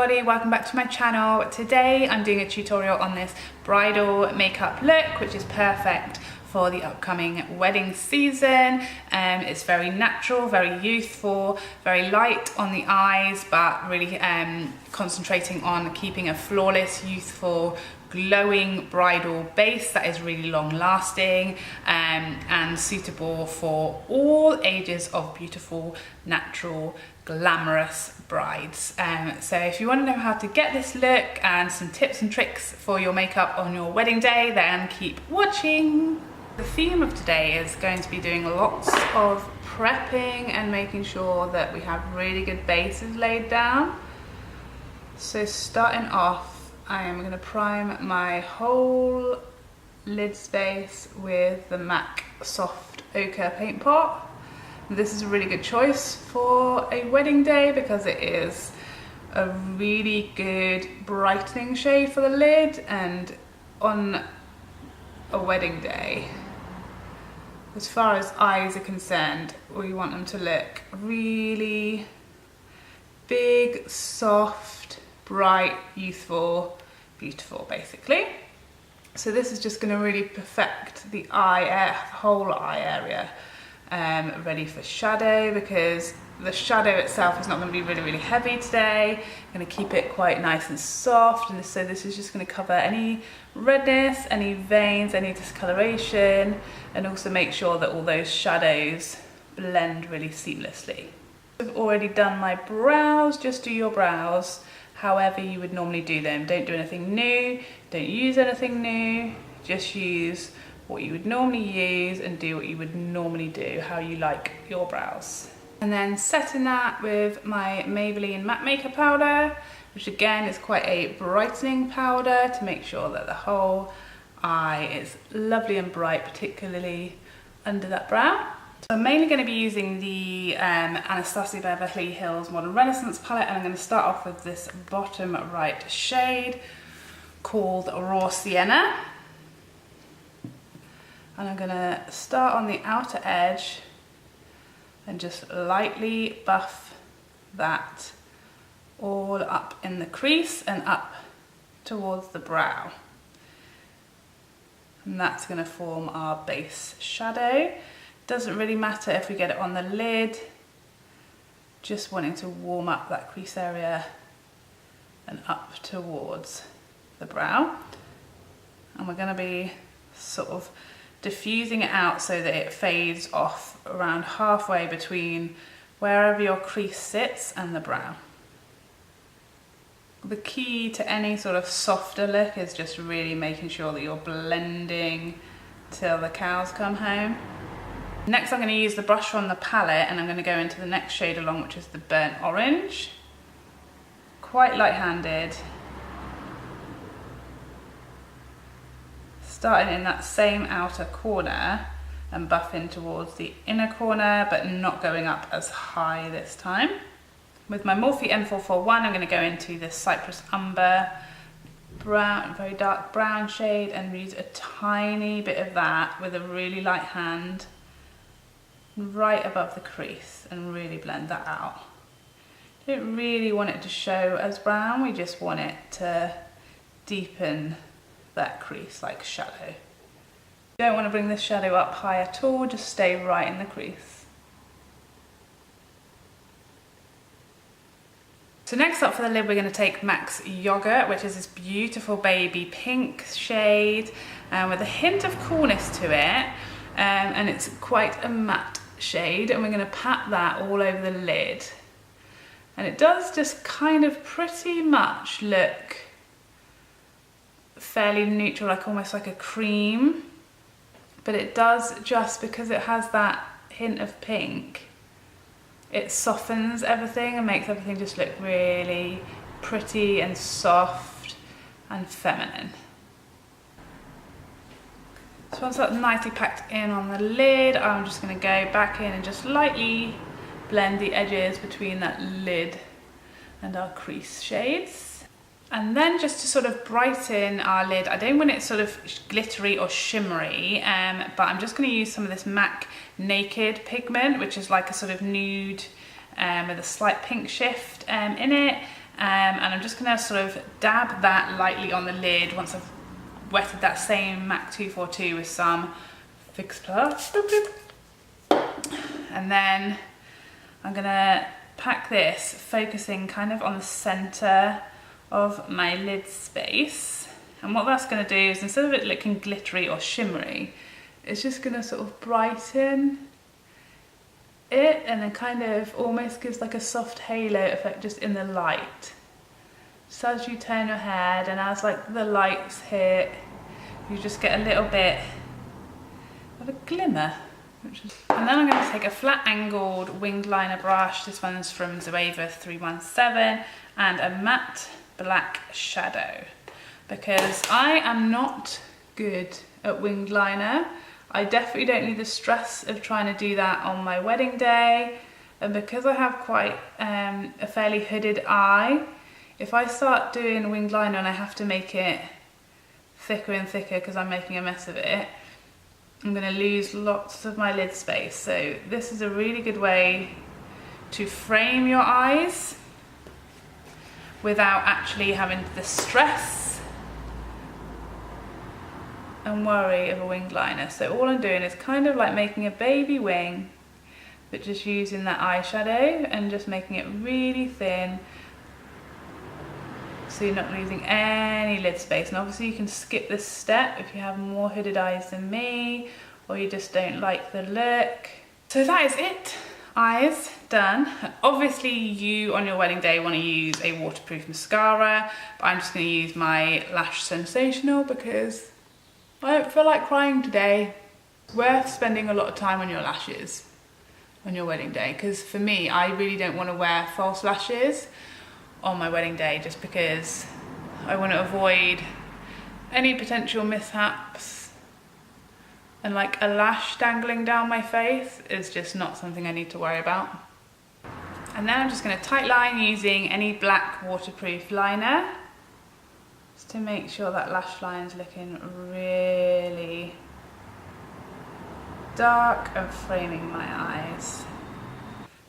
everybody, welcome back to my channel. Today I'm doing a tutorial on this bridal makeup look, which is perfect for the upcoming wedding season. It's very natural, very youthful, very light on the eyes, but really concentrating on keeping a flawless, youthful, glowing bridal base that is really long lasting and suitable for all ages of beautiful, natural, glamorous brides. So if you want to know how to get this look and some tips and tricks for your makeup on your wedding day, then keep watching. The theme of today is going to be doing lots of prepping and making sure that we have really good bases laid down. So starting off, I am going to prime my whole lid space with the MAC Soft Ochre paint pot. This is a really good choice for a wedding day because it is a really good brightening shade for the lid, and on a wedding day, as far as eyes are concerned, we want them to look really big, soft, bright, youthful, beautiful, basically. So this is just going to really perfect the eye, whole eye area, ready for shadow, because the shadow itself is not going to be really heavy today. I'm going to keep it quite nice and soft, and so this is just going to cover any redness, any veins, any discoloration, and also make sure that all those shadows blend really seamlessly. I've already done my brows. Just do your brows however you would normally do them. Don't do anything new, don't use anything new, just use what you would normally use and do what you would normally do, how you like your brows. And then setting that with my Maybelline matte makeup powder, which again is quite a brightening powder to make sure that the whole eye is lovely and bright, particularly under that brow. So I'm mainly going to be using the Anastasia Beverly Hills Modern Renaissance palette, and I'm going to start off with this bottom right shade called Raw Sienna. And I'm going to start on the outer edge and just lightly buff that all up in the crease and up towards the brow. And that's going to form our base shadow. Doesn't really matter if we get it on the lid, just wanting to warm up that crease area and up towards the brow. And we're going to be sort of diffusing it out so that it fades off around halfway between wherever your crease sits and the brow. The key to any sort of softer look is just really making sure that you're blending till the cows come home. Next I'm going to use the brush on the palette, and I'm going to go into the next shade along, which is the burnt orange. Quite light-handed. Starting in that same outer corner and buffing towards the inner corner, but not going up as high this time. With my Morphe M441, I'm going to go into this Cypress Umber brown, very dark brown shade, and use a tiny bit of that with a really light hand right above the crease and really blend that out. Don't really want it to show as brown, we just want it to deepen that crease like shadow. You don't want to bring this shadow up high at all, just stay right in the crease. So next up for the lid, we're going to take MAC's Yoghurt, which is this beautiful baby pink shade with a hint of coolness to it, and it's quite a matte shade, and we're going to pat that all over the lid. And it does just kind of pretty much look fairly neutral, like almost like a cream, but it does, just because it has that hint of pink, it softens everything and makes everything just look really pretty and soft and feminine. So once that's nicely packed in on the lid, I'm just going to go back in and just lightly blend the edges between that lid and our crease shades. And then just to sort of brighten our lid, I don't want it sort of glittery or shimmery, but I'm just going to use some of this MAC Naked pigment, which is like a sort of nude with a slight pink shift in it. and I'm just going to sort of dab that lightly on the lid once I've wetted that same MAC 242 with some Fix Plus. And then I'm going to pack this, focusing kind of on the centre of my lid space. And what that's going to do is, instead of it looking glittery or shimmery, it's just going to sort of brighten it, and then kind of almost gives like a soft halo effect just in the light. So as you turn your head and as like the lights hit, you just get a little bit of a glimmer. And then I'm going to take a flat angled winged liner brush, this one's from Zoeva 317, and a matte black shadow, because I am not good at winged liner. I definitely don't need the stress of trying to do that on my wedding day, and because I have quite a fairly hooded eye, if I start doing winged liner and I have to make it thicker and thicker because I'm making a mess of it, I'm going to lose lots of my lid space. So this is a really good way to frame your eyes without actually having the stress and worry of a winged liner. So all I'm doing is kind of like making a baby wing, but just using that eyeshadow and just making it really thin, so you're not losing any lid space. And obviously you can skip this step if you have more hooded eyes than me, or you just don't like the look. So that is it, eyes done. Obviously you on your wedding day want to use a waterproof mascara, but I'm just going to use my Lash Sensational because I don't feel like crying today. It's worth spending a lot of time on your lashes on your wedding day, because for me, I really don't want to wear false lashes on my wedding day, just because I want to avoid any potential mishaps, and like a lash dangling down my face is just not something I need to worry about. And then I'm just going to tight line using any black waterproof liner, just to make sure that lash line's looking really dark and framing my eyes.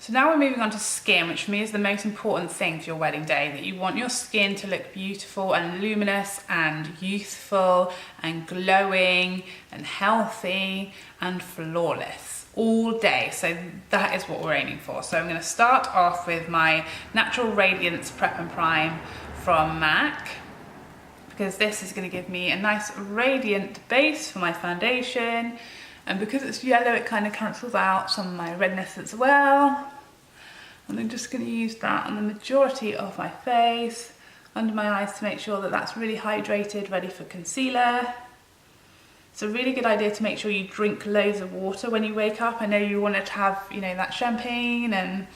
So now we're moving on to skin, which for me is the most important thing for your wedding day, that you want your skin to look beautiful and luminous and youthful and glowing and healthy and flawless all day. So that is what we're aiming for. So I'm going to start off with my Natural Radiance Prep and Prime from MAC, because this is going to give me a nice radiant base for my foundation. And because it's yellow, it kind of cancels out some of my redness as well. And I'm just going to use that on the majority of my face, under my eyes, to make sure that that's really hydrated, ready for concealer. It's a really good idea to make sure you drink loads of water when you wake up. I know you want to have, you know, that champagne and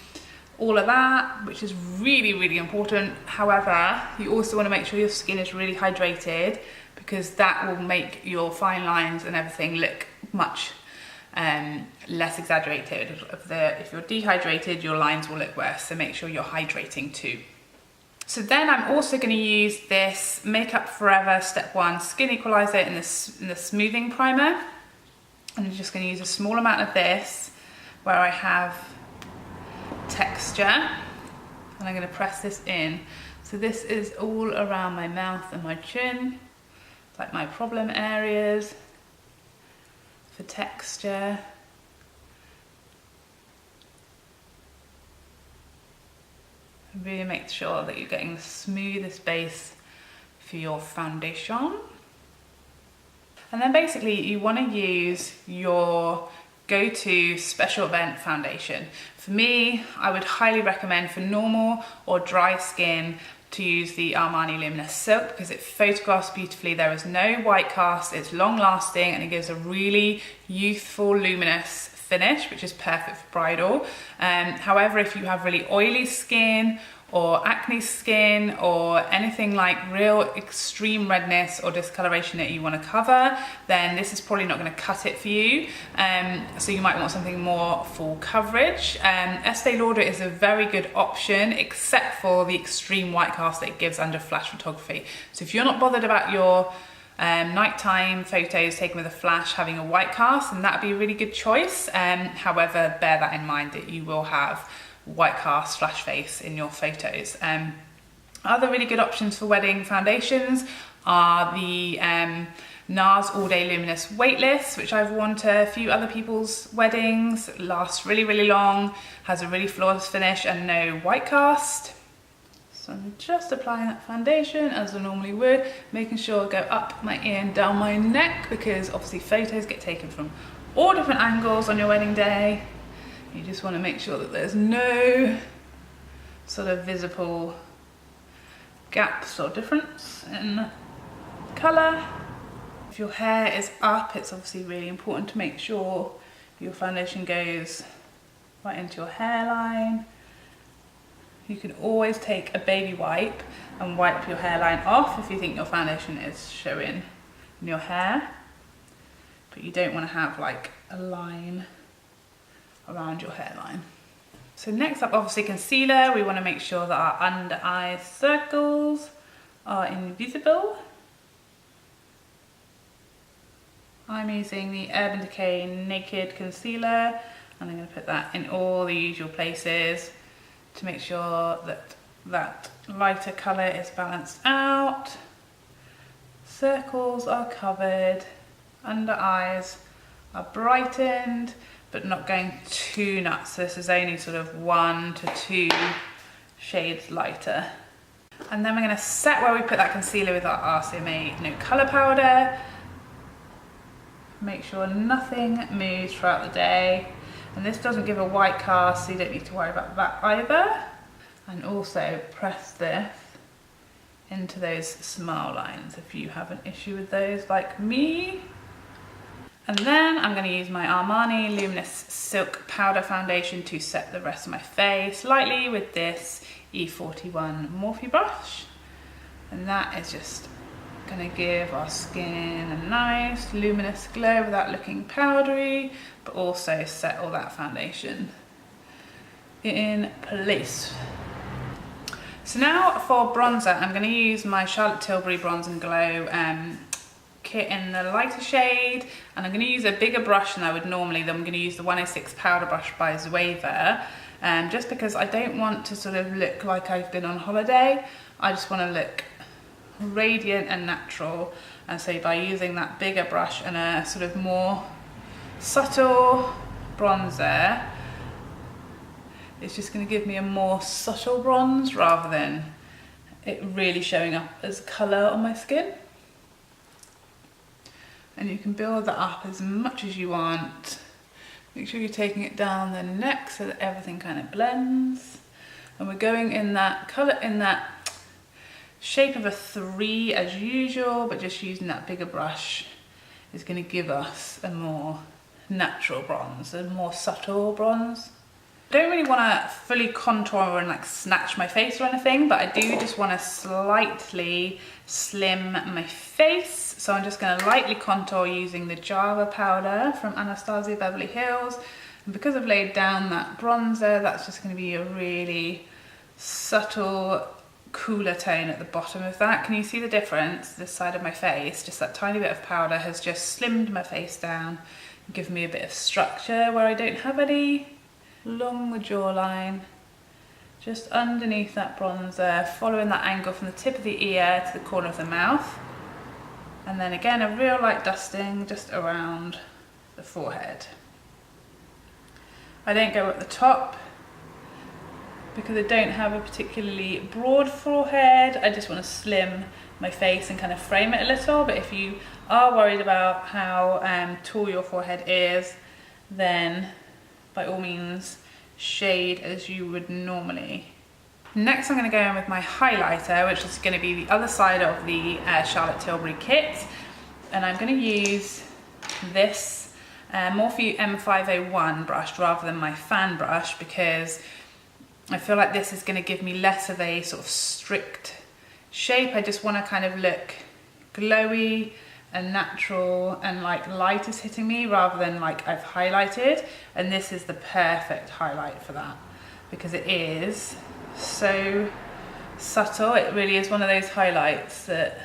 all of that, which is really, really important. However, you also want to make sure your skin is really hydrated, because that will make your fine lines and everything look much less exaggerated. If you're dehydrated, your lines will look worse, so make sure you're hydrating too. So then I'm also going to use this Makeup Forever Step 1 Skin Equalizer in the smoothing primer. And I'm just going to use a small amount of this where I have texture, and I'm going to press this in. So this is all around my mouth and my chin, like my problem areas, for texture. And really make sure that you're getting the smoothest base for your foundation. And then basically you want to use your go-to special event foundation. For me, I would highly recommend, for normal or dry skin, to use the Armani Luminous Silk, because it photographs beautifully. There is no white cast, it's long lasting, and it gives a really youthful, luminous finish, which is perfect for bridal. However, if you have really oily skin or acne skin or anything like real extreme redness or discoloration that you want to cover, then this is probably not going to cut it for you. So you might want something more full coverage. Estee Lauder is a very good option, except for the extreme white cast that it gives under flash photography. So if you're not bothered about your nighttime photos taken with a flash having a white cast, then that'd be a really good choice. However, bear that in mind that you will have white cast flash face in your photos. Other really good options for wedding foundations are the NARS All Day Luminous Weightless, which I've worn to a few other people's weddings. It lasts really, really long, has a really flawless finish and no white cast. So I'm just applying that foundation as I normally would, making sure I go up my ear and down my neck, because obviously photos get taken from all different angles on your wedding day. You just want to make sure that there's no sort of visible gaps or difference in colour. If your hair is up, it's obviously really important to make sure your foundation goes right into your hairline. You can always take a baby wipe and wipe your hairline off if you think your foundation is showing in your hair, but you don't want to have like a line around your hairline. So next up, obviously concealer. We want to make sure that our under eye circles are invisible. I'm using the Urban Decay Naked Concealer, and I'm going to put that in all the usual places to make sure that that lighter colour is balanced out. Circles are covered, under eyes are brightened, but not going too nuts. So this is only sort of 1 to 2 shades lighter. And then we're going to set where we put that concealer with our RCMA No Colour Powder. Make sure nothing moves throughout the day. And this doesn't give a white cast, so you don't need to worry about that either. And also press this into those smile lines if you have an issue with those like me. And then I'm going to use my Armani Luminous Silk Powder Foundation to set the rest of my face lightly with this E41 Morphe brush. And that is just going to give our skin a nice luminous glow without looking powdery, but also set all that foundation in place. So now for bronzer, I'm going to use my Charlotte Tilbury Bronze and Glow kit in the lighter shade, and I'm going to use a bigger brush than I would normally. Then I'm going to use the 106 powder brush by Zoeva, just because I don't want to sort of look like I've been on holiday. I just want to look radiant and natural, and so by using that bigger brush and a sort of more subtle bronzer, it's just going to give me a more subtle bronze rather than it really showing up as colour on my skin. And you can build that up as much as you want. Make sure you're taking it down the neck so that everything kind of blends. And we're going in that colour, in that shape of a 3 as usual, but just using that bigger brush is going to give us a more natural bronze, a more subtle bronze. I don't really want to fully contour and like snatch my face or anything, but I do just want to slightly slim my face. So I'm just going to lightly contour using the Java powder from Anastasia Beverly Hills. And because I've laid down that bronzer, that's just going to be a really subtle, cooler tone at the bottom of that. Can you see the difference? This side of my face, just that tiny bit of powder has just slimmed my face down and given me a bit of structure where I don't have any. Along the jawline, just underneath that bronzer, following that angle from the tip of the ear to the corner of the mouth. And then again, a real light dusting just around the forehead. I don't go at the top because I don't have a particularly broad forehead. I just want to slim my face and kind of frame it a little. But if you are worried about how tall your forehead is, then by all means shade as you would normally. Next I'm going to go in with my highlighter, which is going to be the other side of the Charlotte Tilbury kit, and I'm going to use this Morphe M501 brush rather than my fan brush, because I feel like this is going to give me less of a sort of strict shape. I just want to kind of look glowy and natural, and like light is hitting me rather than like I've highlighted. And this is the perfect highlight for that, because it is so subtle. It really is one of those highlights that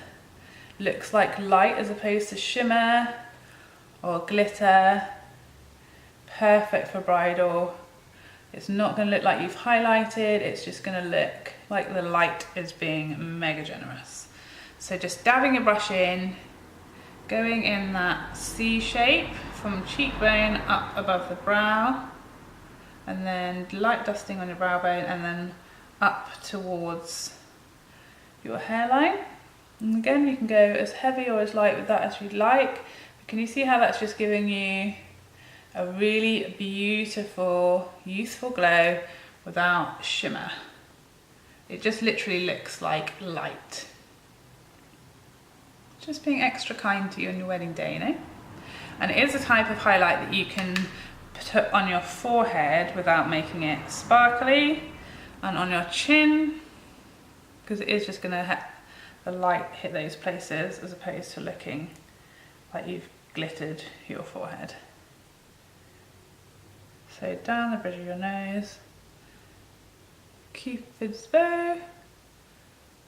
looks like light as opposed to shimmer or glitter. Perfect for bridal. It's not going to look like you've highlighted, it's just going to look like the light is being mega generous. So just dabbing your brush in, going in that C shape from cheekbone up above the brow, and then light dusting on your brow bone, and then up towards your hairline. And again, you can go as heavy or as light with that as you'd like. But can you see how that's just giving you a really beautiful, youthful glow without shimmer? It just literally looks like light. Just being extra kind to you on your wedding day, you know? And it is a type of highlight that you can put on your forehead without making it sparkly, and on your chin, because it is just going to have the light hit those places as opposed to looking like you've glittered your forehead. So down the bridge of your nose, Cupid's bow.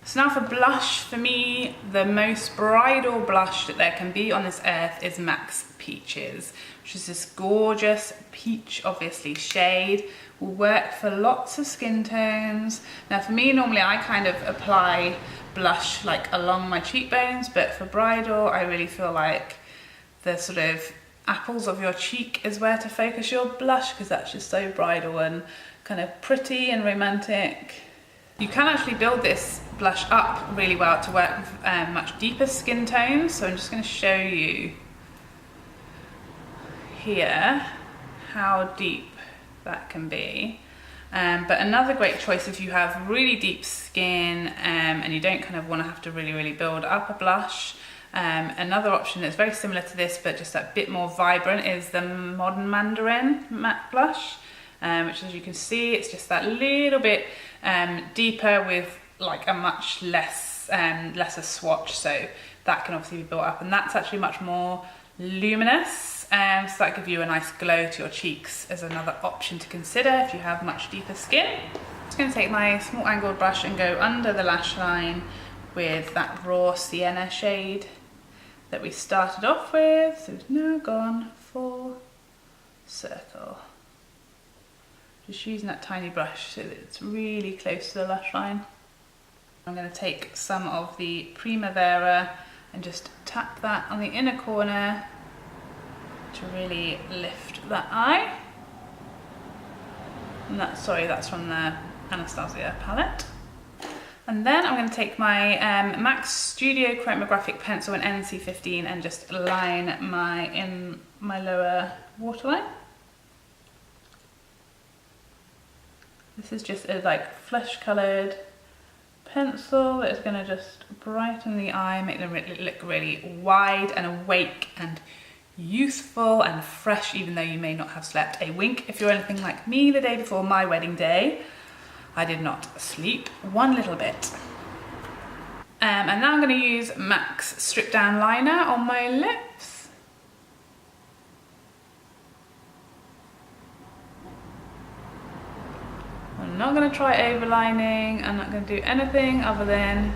So now for blush, for me, the most bridal blush that there can be on this earth is MAC's Peaches, which is this gorgeous peach, obviously, shade. Will work for lots of skin tones. Now for me, normally I kind of apply blush like along my cheekbones, but for bridal, I really feel like the sort of apples of your cheek is where to focus your blush, because that's just so bridal and kind of pretty and romantic. You can actually build this blush up really well to work with much deeper skin tones. So I'm just going to show you here how deep that can be. But another great choice if you have really deep skin and you don't kind of want to have to really build up a blush. Another option that's very similar to this but just a bit more vibrant is the Modern Mandarin matte blush, which, as you can see, it's just that little bit deeper with like a much lesser swatch, so that can obviously be built up, and that's actually much more luminous. So that gives you a nice glow to your cheeks as another option to consider if you have much deeper skin. I'm just going to take my small angled brush and go under the lash line with that raw sienna shade that we started off with. So it's now gone full circle. Just using that tiny brush so that it's really close to the lash line. I'm going to take some of the Primavera and just tap that on the inner corner to really lift that eye. And that's from the Anastasia palette. And then I'm going to take my MAC Studio Chromographic pencil in NC15 and just line in my lower waterline. This is just a like flesh coloured pencil that is going to just brighten the eye, make them look really wide and awake and youthful and fresh, even though you may not have slept a wink. If you're anything like me, the day before my wedding day, I did not sleep one little bit. And now I'm going to use MAC's Strip Down Liner on my lips. I'm not going to try overlining. I'm not going to do anything other than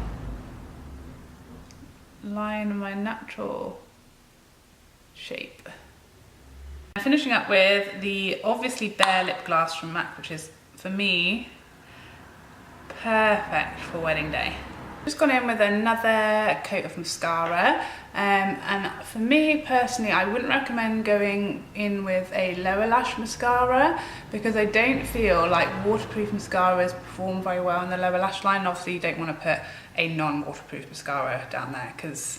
line my natural shape. I'm finishing up with the obviously bare lip gloss from MAC, which is, for me, perfect for wedding day. Just gone in with another coat of mascara, and for me personally, I wouldn't recommend going in with a lower lash mascara because I don't feel like waterproof mascaras perform very well on the lower lash line. Obviously you don't want to put a non-waterproof mascara down there because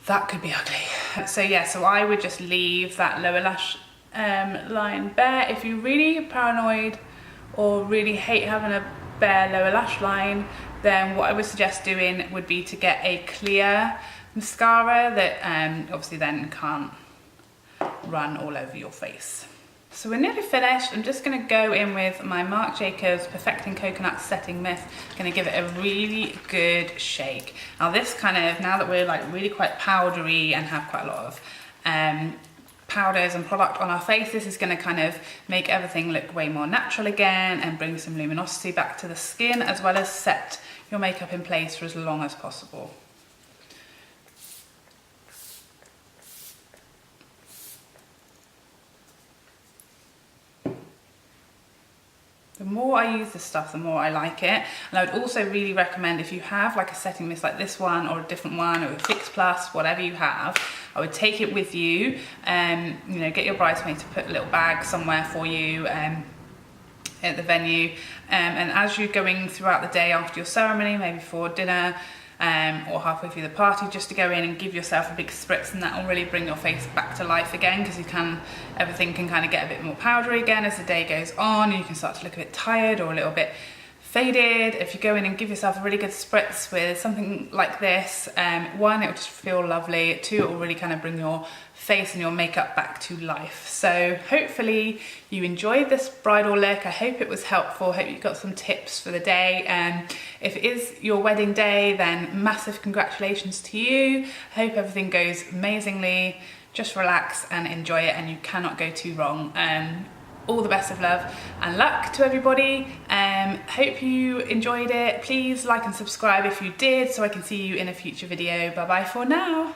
that could be ugly. So yeah, so I would just leave that lower lash line bare. If you're really paranoid or really hate having a bare lower lash line, then what I would suggest doing would be to get a clear mascara that obviously then can't run all over your face. So we're nearly finished. I'm just going to go in with my Marc Jacobs Perfecting Coconut Setting Mist. Going to give it a really good shake. Now this kind of, now that we're like really quite powdery and have quite a lot of powders and product on our face, this is going to kind of make everything look way more natural again and bring some luminosity back to the skin, as well as set your makeup in place for as long as possible. The more I use this stuff, the more I like it. And I would also really recommend, if you have like a setting mist like this one or a different one or a Fix Plus, whatever you have, I would take it with you. You know, get your bridesmaid to put a little bag somewhere for you at the venue. And as you're going throughout the day after your ceremony, maybe for dinner, or halfway through the party, just to go in and give yourself a big spritz, and that will really bring your face back to life again, because everything can kind of get a bit more powdery again as the day goes on, and you can start to look a bit tired or a little bit faded. If you go in and give yourself a really good spritz with something like this, one, it will just feel lovely. Two, it will really kind of bring your face and your makeup back to life. So hopefully you enjoyed this bridal look. I hope it was helpful. I hope you got some tips for the day. If it is your wedding day, then massive congratulations to you. I hope everything goes amazingly. Just relax and enjoy it, and you cannot go too wrong. All the best of love and luck to everybody. Hope you enjoyed it. Please like and subscribe if you did, so I can see you in a future video. Bye bye for now.